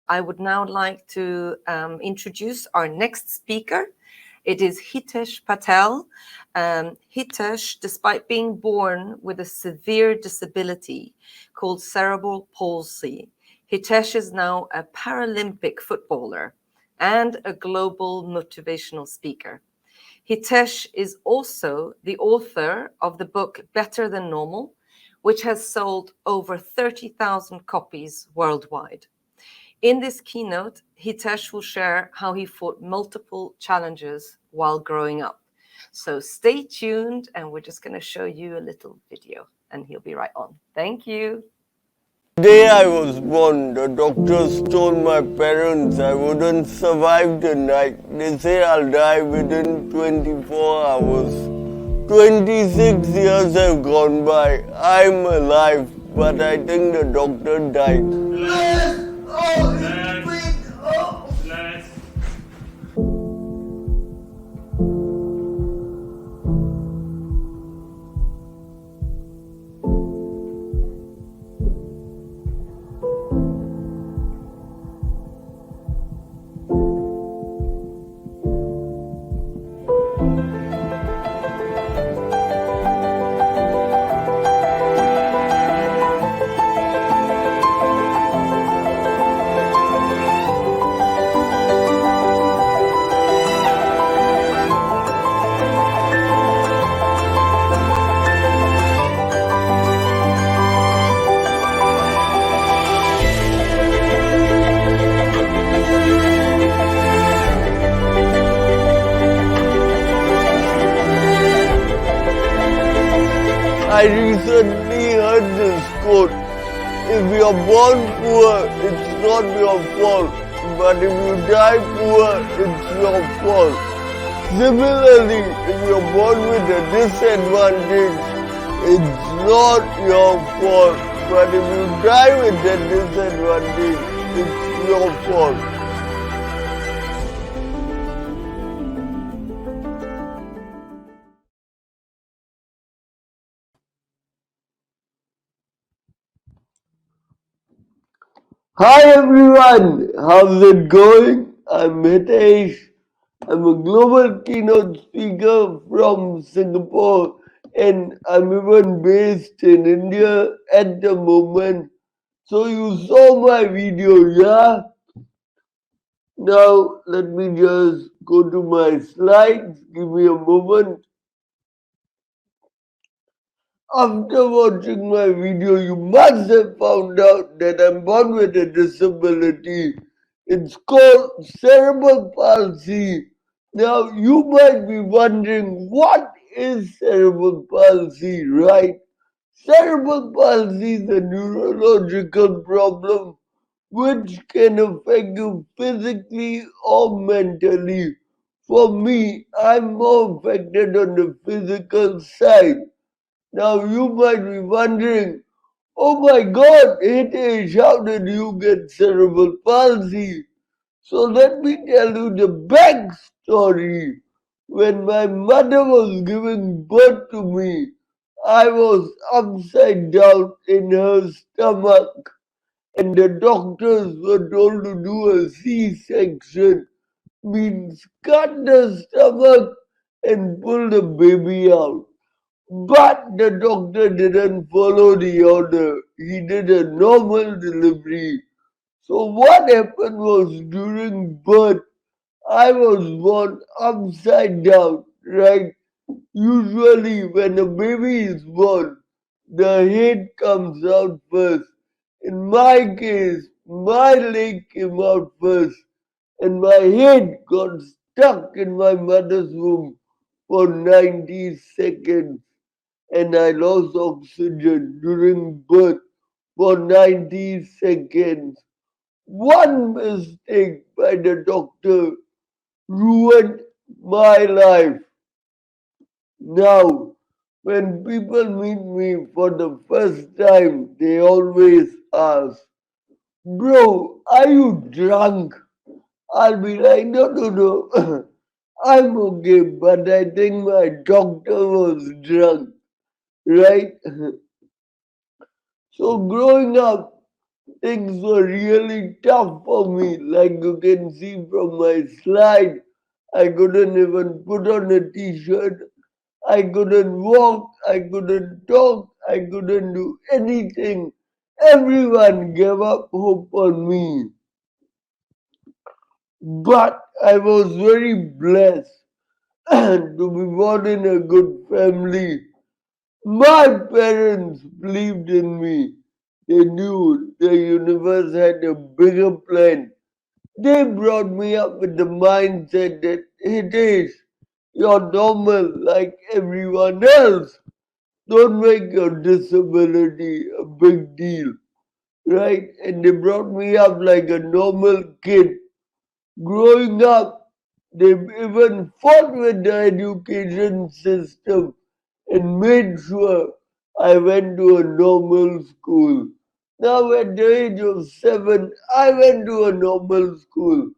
I would now like to introduce our next speaker. It is Hitesh Patel. Hitesh, despite being born with a severe disability called cerebral palsy, Hitesh is now a Paralympic footballer and a global motivational speaker. Hitesh is also the author of the book Better Than Normal, which has sold over 30,000 copies worldwide. In this keynote, Hitesh will share how he fought multiple challenges while growing up. So stay tuned, and we're just going to show you a little video, and he'll be right on. Thank you. The day I was born, the doctors told my parents I wouldn't survive the night. They say I'll die within 24 hours. 26 years have gone by. I'm alive, but I think the doctor died. I recently heard this quote: if you're born poor, it's not your fault, but if you die poor, it's your fault. Similarly, if you're born with a disadvantage, it's not your fault, but if you die with that disadvantage, it's your fault. Hi everyone, how's it going? I'm Hitesh. I'm a global keynote speaker from Singapore, and I'm even based in India at the moment. So you saw my video, yeah? Now let me just go to my slides. Give me a moment. After watching my video, you must have found out that I'm born with a disability. It's called cerebral palsy. Now, you might be wondering, what is cerebral palsy, right? Cerebral palsy is a neurological problem which can affect you physically or mentally. For me, I'm more affected on the physical side. Now you might be wondering, oh my God, Hitesh, how did you get cerebral palsy? So let me tell you the backstory. When my mother was giving birth to me, I was upside down in her stomach, and the doctors were told to do a C-section, means cut the stomach and pull the baby out. But the doctor didn't follow the order. He did a normal delivery. So what happened was, during birth, I was born upside down, right? Usually when a baby is born, the head comes out first. In my case, my leg came out first, and my head got stuck in my mother's womb for 90 seconds, and I lost oxygen during birth for 90 seconds. One mistake by the doctor ruined my life. Now, when people meet me for the first time, they always ask, bro, are you drunk? I'll be like, no, no, no. I'm okay, but I think my doctor was drunk, right? So growing up, things were really tough for me. Like you can see from my slide, I couldn't even put on a t-shirt. I couldn't walk. I couldn't talk. I couldn't do anything. Everyone gave up hope on me. But I was very blessed to be born in a good family. My parents believed in me. They knew the universe had a bigger plan. They brought me up with the mindset that it is. You're normal like everyone else. Don't make your disability a big deal, right? And they brought me up like a normal kid. Growing up, they even fought with the education system and made sure I went to a normal school. Now, at the age of 7, I went to a normal school,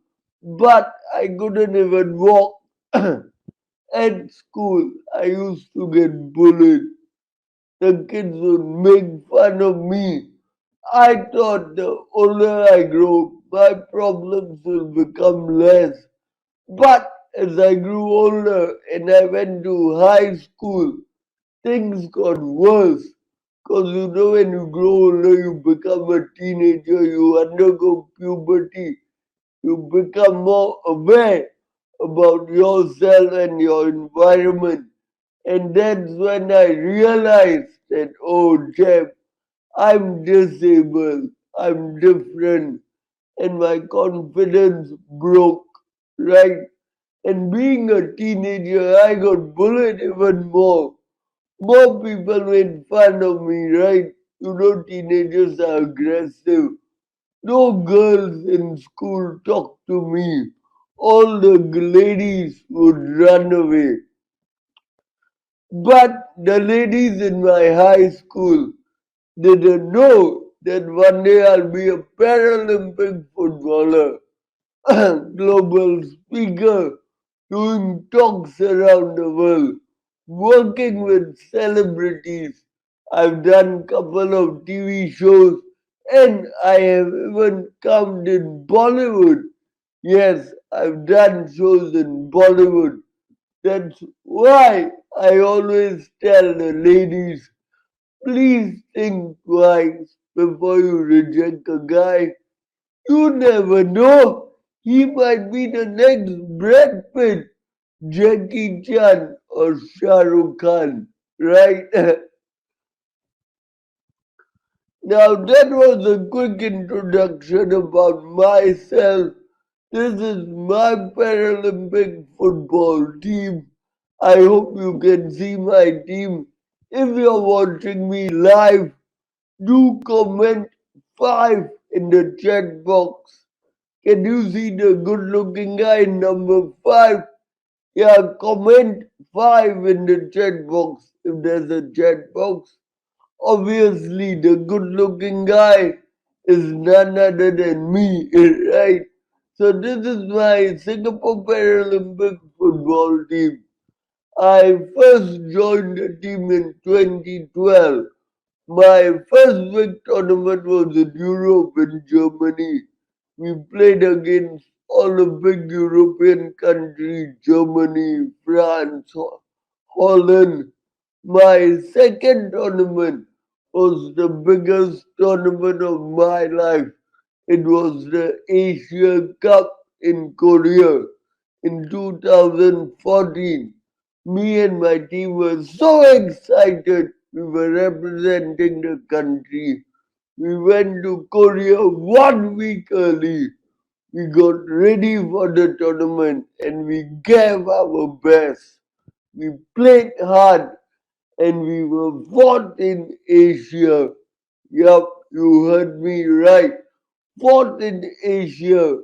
but I couldn't even walk. At school, I used to get bullied. The kids would make fun of me. I thought the older I grow, my problems will become less. But as I grew older and I went to high school, things got worse. Because you know, when you grow older, you become a teenager, you undergo puberty, you become more aware about yourself and your environment. And that's when I realized that, oh, Jeff, I'm disabled, I'm different, and my confidence broke, right? And being a teenager, I got bullied even more. More people made fun of me, right? You know, teenagers are aggressive. No girls in school talked to me. All the ladies would run away. But the ladies in my high school didn't know that one day I'll be a Paralympic footballer, global speaker, doing talks around the world, working with celebrities. I've done couple of TV shows and I have even come in Bollywood. Yes, I've done shows in Bollywood. That's why I always tell the ladies, please think twice before you reject a guy. You never know. He might be the next Brad Pitt, Jackie Chan, or Shah Rukh Khan, right? Now that was a quick introduction about myself. This is my Paralympic football team. I hope you can see my team. If you're watching me live, do comment 5 in the chat box. Can you see the good looking guy in number 5? Yeah, comment 5 in the chat box if there's a chat box. Obviously, the good looking guy is none other than me, right? So, this is my Singapore Paralympic football team. I first joined the team in 2012. My first big tournament was in Europe in Germany. We played against all the big European countries, Germany, France, Holland. My second tournament was the biggest tournament of my life. It was the Asia Cup in Korea in 2014. Me and my team were so excited. We were representing the country. We went to Korea 1 week early. We got ready for the tournament and we gave our best. We played hard and we were fourth in Asia. Yup, you heard me right. Fourth in Asia.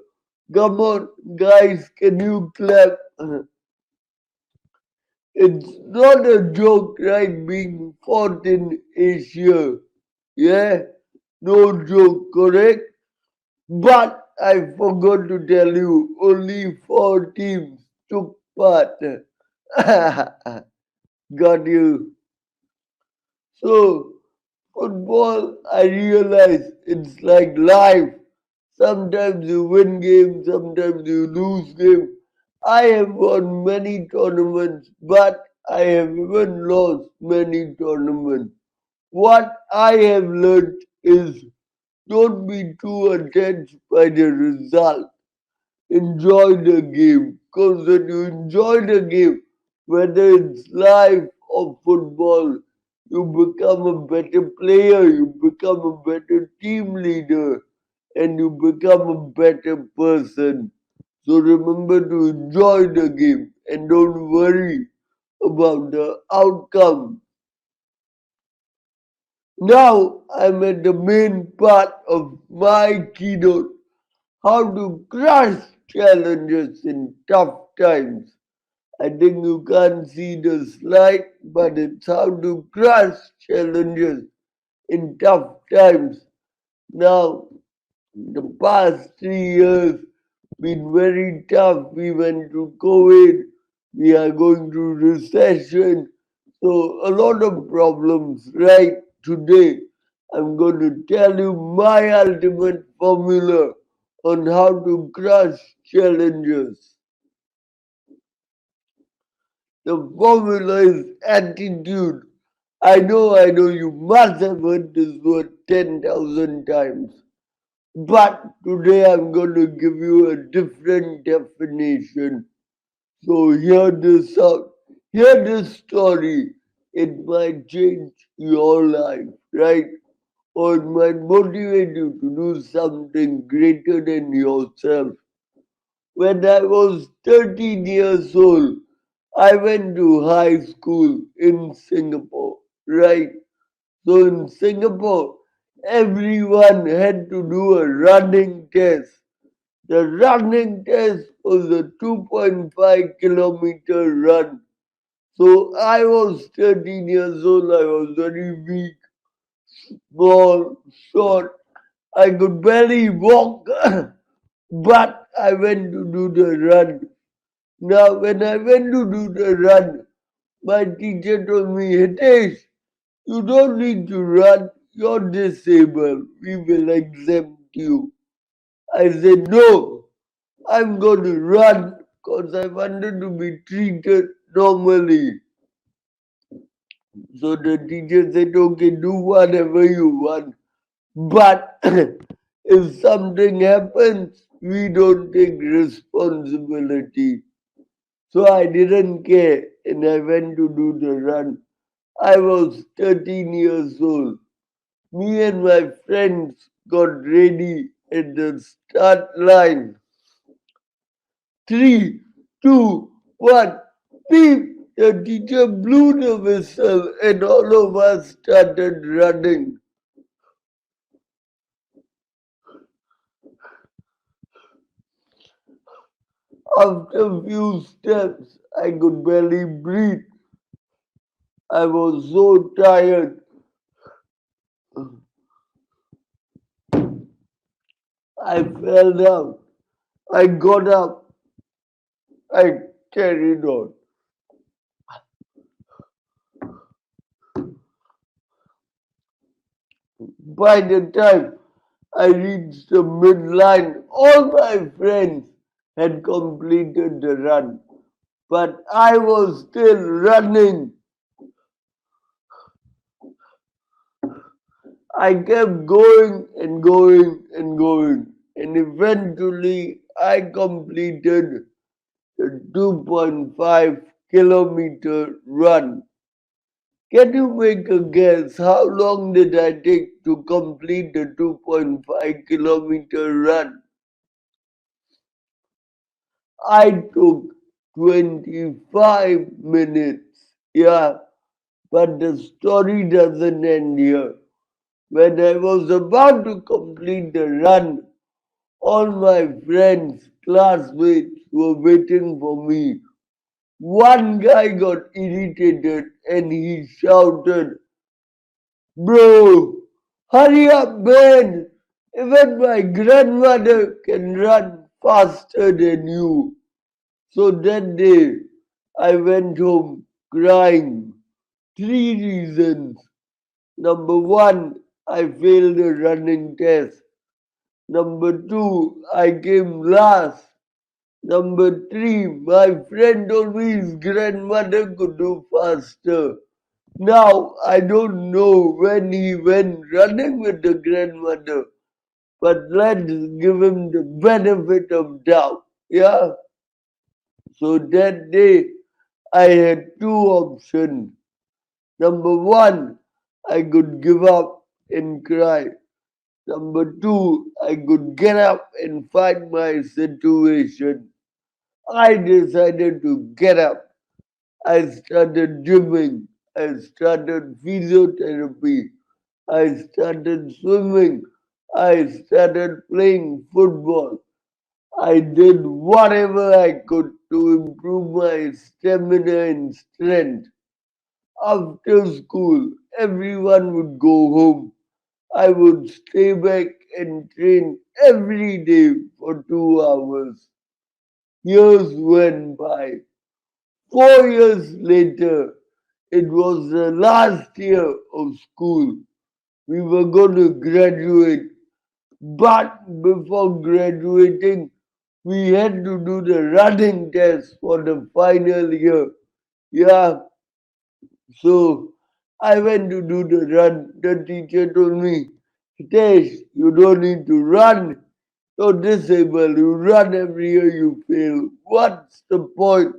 Come on, guys, can you clap? It's not a joke, right? Being fourth in Asia. Yeah, no joke, correct? But I forgot to tell you, only 4 teams took part. Got you. So, football, I realize it's like life. Sometimes you win games, sometimes you lose games. I have won many tournaments, but I have even lost many tournaments. What I have learned is don't be too attached by the result. Enjoy the game. Because when you enjoy the game, whether it's life or football, you become a better player, you become a better team leader, and you become a better person. So remember to enjoy the game and don't worry about the outcome. Now I'm at the main part of my keynote, how to crush challenges in tough times. I think you can't see the slide, but it's how to crush challenges in tough times. Now, the past 3 years been very tough. We went through COVID, we are going through recession, so a lot of problems. Right today, I'm going to tell you my ultimate formula on how to crush challenges. The formula is attitude. I know you must have heard this word 10,000 times. But today I'm going to give you a different definition. So hear this out. Hear this story. It might change your life, right? Or it might motivate you to do something greater than yourself. When I was 13 years old, I went to high school in Singapore, right? So in Singapore, everyone had to do a running test. The running test was a 2.5 kilometer run. So I was 13 years old, I was very weak, small, short. I could barely walk, but I went to do the run. Now, when I went to do the run, my teacher told me, Hitesh, you don't need to run. You're disabled. We will exempt you. I said, no, I'm going to run because I wanted to be treated normally. So the teacher said, okay, do whatever you want. But if something happens, we don't take responsibility. So I didn't care and I went to do the run. I was 13 years old. Me and my friends got ready at the start line. 3, 2, 1, beep! The teacher blew the whistle and all of us started running. After a few steps, I could barely breathe. I was so tired. I fell down. I got up. I carried on. By the time I reached the midline, all my friends had completed the run, but I was still running. I kept going and going and going, and eventually I completed the 2.5 kilometer run. Can you make a guess how long did I take to complete the 2.5 kilometer run? I took 25 minutes. Yeah, but the story doesn't end here. When I was about to complete the run, all my friends, classmates were waiting for me. One guy got irritated and he shouted, Bro, hurry up, man! Even my grandmother can run faster than you. So that day, I went home crying. 3 reasons. Number one, I failed the running test. Number two, I came last. Number three, my friend told me his grandmother could do faster. Now, I don't know when he went running with the grandmother, but let's give him the benefit of doubt. Yeah? So that day, I had two options. Number one, I could give up and cry. Number two, I could get up and fight my situation. I decided to get up. I started gymming. I started physiotherapy. I started swimming. I started playing football. I did whatever I could to improve my stamina and strength. After school, everyone would go home. I would stay back and train every day for 2 hours. Years went by. 4 years later, it was the last year of school. We were going to graduate, but before graduating, we had to do the running test for the final year. Yeah, so I went to do the run. The teacher told me, Hitesh, you don't need to run. You're disabled. You run every year, you fail. What's the point?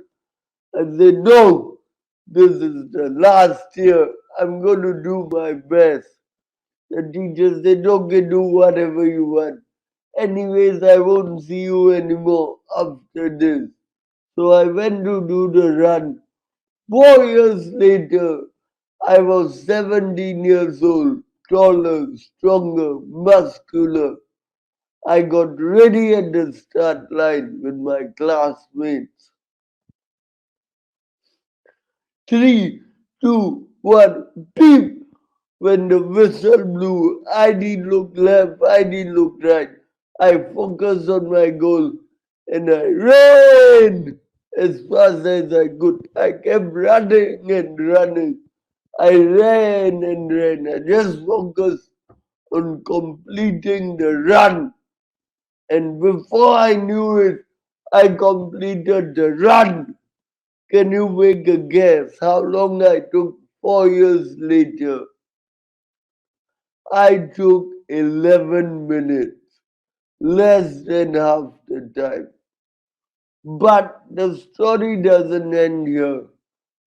I said, no, this is the last year. I'm going to do my best. The teacher said, okay, do whatever you want. Anyways, I won't see you anymore after this. So I went to do the run. 4 years later, I was 17 years old, taller, stronger, muscular. I got ready at the start line with my classmates. 3, 2, 1, beep! When the whistle blew, I didn't look left, I didn't look right. I focused on my goal and I ran as fast as I could. I kept running and running. I ran and ran. I just focused on completing the run. And before I knew it, I completed the run. Can you make a guess how long I took 4 years later? I took 11 minutes, less than half the time. But the story doesn't end here.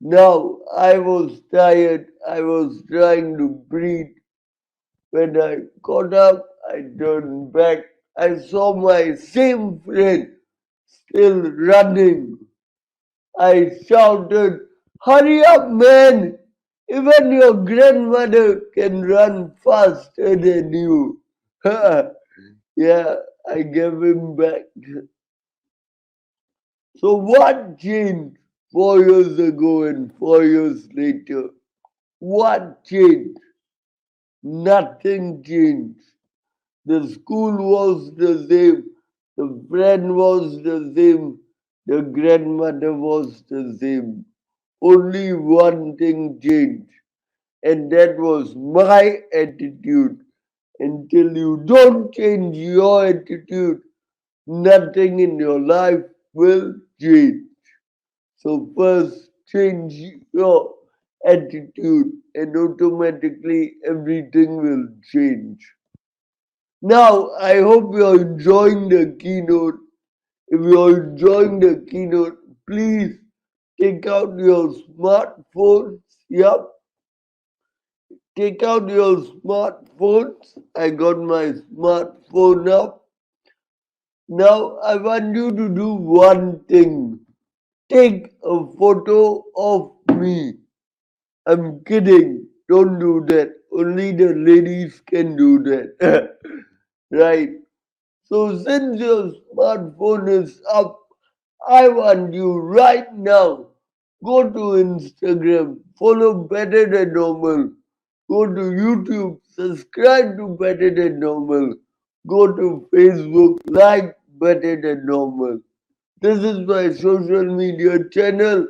Now I was tired, I was trying to breathe. When I got up, I turned back. I saw my same friend still running. I shouted, hurry up, man! Even your grandmother can run faster than you. Yeah, I gave him back. So, what changed 4 years ago and 4 years later? What changed? Nothing changed. The school was the same, the friend was the same, the grandmother was the same. Only one thing changed, and that was my attitude. Until you don't change your attitude, nothing in your life will change. So, first, change your attitude, and automatically everything will change. Now, I hope you're enjoying the keynote. If you're enjoying the keynote, please take out your smartphones. Yep, take out your smartphones. I got my smartphone up. Now, I want you to do one thing. Take a photo of me. I'm kidding. Don't do that. Only the ladies can do that. Right. So since your smartphone is up, I want you right now. Go to Instagram, follow Better Than Normal. Go to YouTube, subscribe to Better Than Normal. Go to Facebook, like Better Than Normal. This is my social media channel.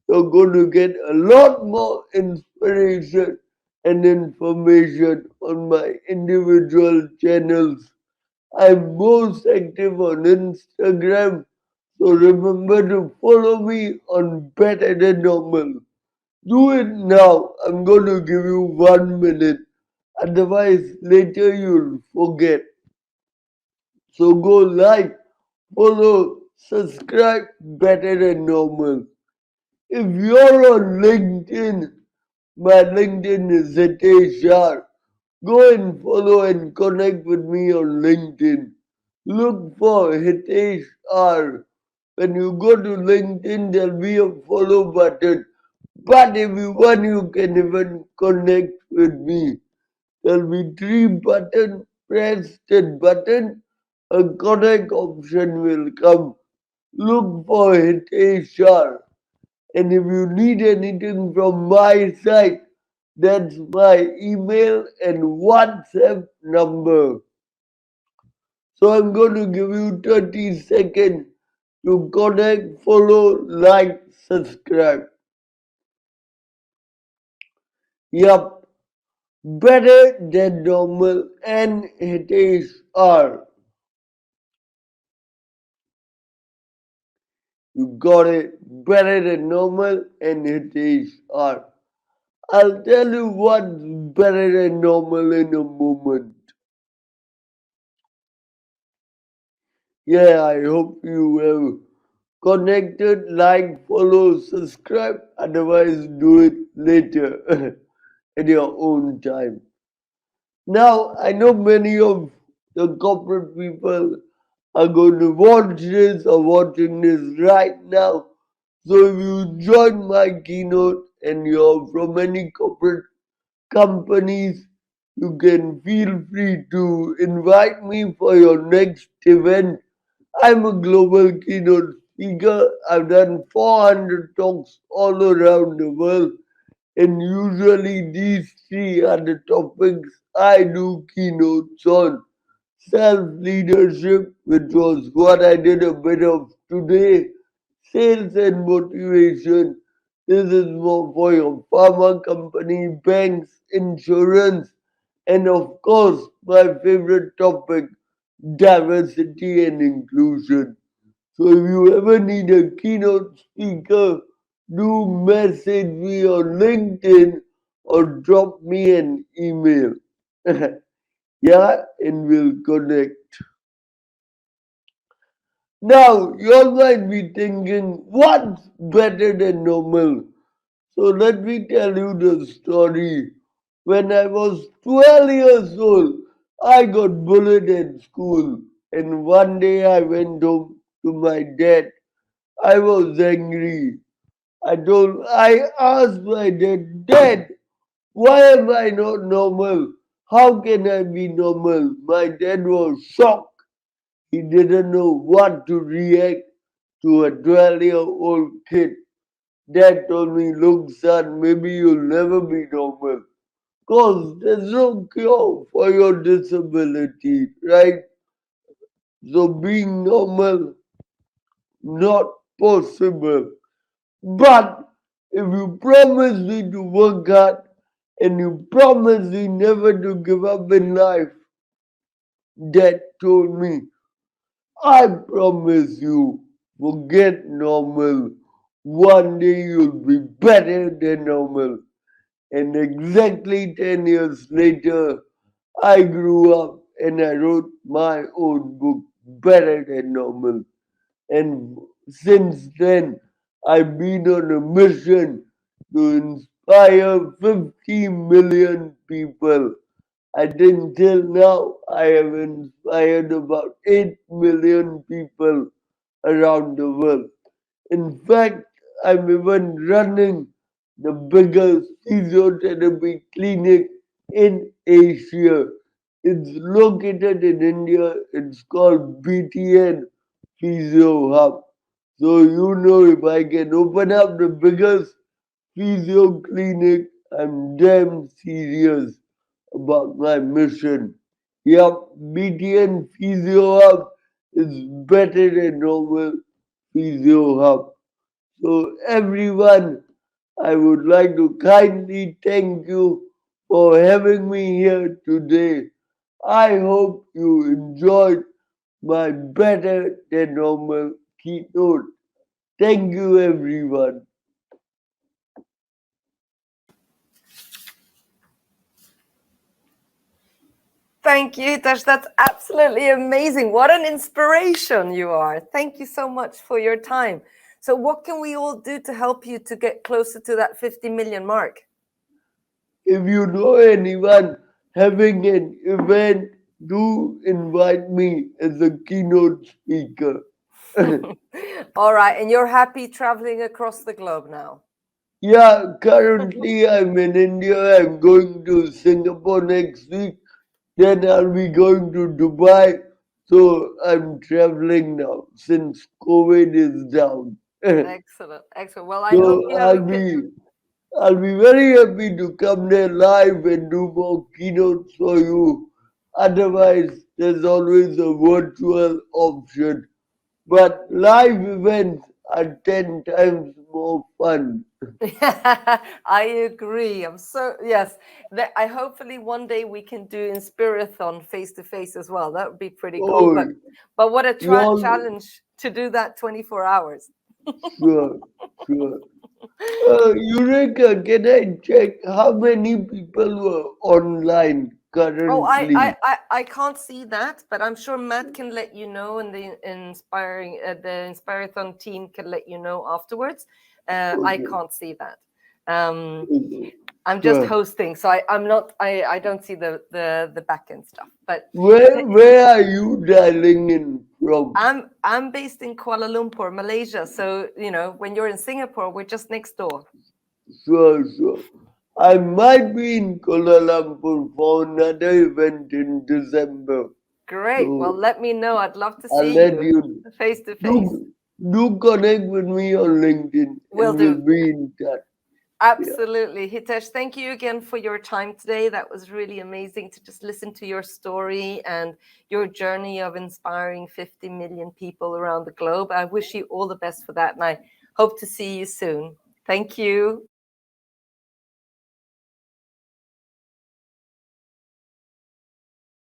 You're going to get a lot more inspiration and information on my individual channels. I'm most active on Instagram, so remember to follow me on Better Than Normal. Do it now. I'm going to give you 1 minute. Otherwise, later you'll forget. So go like, follow, subscribe Better Than Normal. If you're on LinkedIn, my LinkedIn is Hitesh R. Go and follow and connect with me on LinkedIn. Look for Hitesh R. When you go to LinkedIn, there'll be a follow button. But if you want, you can even connect with me. There'll be three buttons. Press that button. A connect option will come. Look for Hitesh R. And if you need anything from my side, that's my email and WhatsApp number. So I'm going to give you 30 seconds to connect, follow, like, subscribe. Yup, better than normal and Hitesh R. You got it. Better than normal and Hitesh R. I'll tell you what's better than normal in a moment. Yeah, I hope you have connected, like, follow, subscribe. Otherwise, do it later at your own time. Now, I know many of the corporate people are going to watch this or watching this right now. So if you join my keynote and you're from any corporate companies, you can feel free to invite me for your next event. I'm a global keynote speaker. I've done 400 talks all around the world, and usually these three are the topics I do keynotes on. Self leadership, which was what I did a bit of today, sales and motivation. This is more for your pharma company, banks, insurance, and of course, my favorite topic, diversity and inclusion. So if you ever need a keynote speaker, do message me on LinkedIn or drop me an email. Yeah, and we'll connect. Now, you all might be thinking, what's better than normal? So let me tell you the story. When I was 12 years old, I got bullied at school. And one day I went home to my dad. I was angry. I asked my dad, Dad, why am I not normal? How can I be normal? My dad was shocked. He didn't know what to react to a 12-year-old kid. Dad told me, look, son, maybe you'll never be normal. Because there's no cure for your disability, right? So being normal, not possible. But if you promise me to work hard and you promise me never to give up in life, Dad told me, I promise you, forget normal. One day you'll be better than normal. And exactly 10 years later, I grew up and I wrote my own book, Better Than Normal. And since then, I've been on a mission to inspire 50 million people. I think till now I have inspired about 8 million people around the world. In fact, I'm even running the biggest physiotherapy clinic in Asia. It's located in India. It's called BTN Physio Hub. So you know if I can open up the biggest physio clinic, I'm damn serious about my mission. Yep, BTN Physio Hub is better than normal Physio Hub. So everyone, I would like to kindly thank you for having me here today. I hope you enjoyed my better than normal keynote. Thank you, everyone. Thank you, Hitesh. That's absolutely amazing. What an inspiration you are. Thank you so much for your time. So what can we all do to help you to get closer to that 50 million mark? If you know anyone having an event, do invite me as a keynote speaker. All right. And you're happy traveling across the globe now? Yeah, currently I'm in India. I'm going to Singapore next week. Then I'll be going to Dubai. So I'm traveling now since COVID is down. Excellent. Excellent. Well, I hope So you have a good... I'll be very happy to come there live and do more keynotes for you. Otherwise, there's always a virtual option. But live events are 10 times more fun. I agree. I'm so, yes. I hopefully one day we can do Inspirathon face to face as well. That would be pretty cool. Oh, But what a you all, challenge to do that 24 hours. sure, sure. Eureka, can I check how many people were online Oh, currently? I can't see that, but I'm sure Matt can let you know, and the Inspirathon team can let you know afterwards. I Okay, can't see that. Um, okay, I'm just sure. hosting, so I'm not. I don't see the back end stuff. But Where are you dialing in from? I'm based in Kuala Lumpur, Malaysia. So when you're in Singapore, we're just next door. Sure, sure. I might be in Kuala Lumpur for another event in December. Great. Well, So let me know. I'd love to I'll see let you you face to face. do connect with me on LinkedIn Will and do. we'll be in touch. Yeah. Absolutely. Hitesh, thank you again for your time today. That was really amazing to just listen to your story and your journey of inspiring 50 million people around the globe. I wish you all the best for that, and I hope to see you soon. Thank you.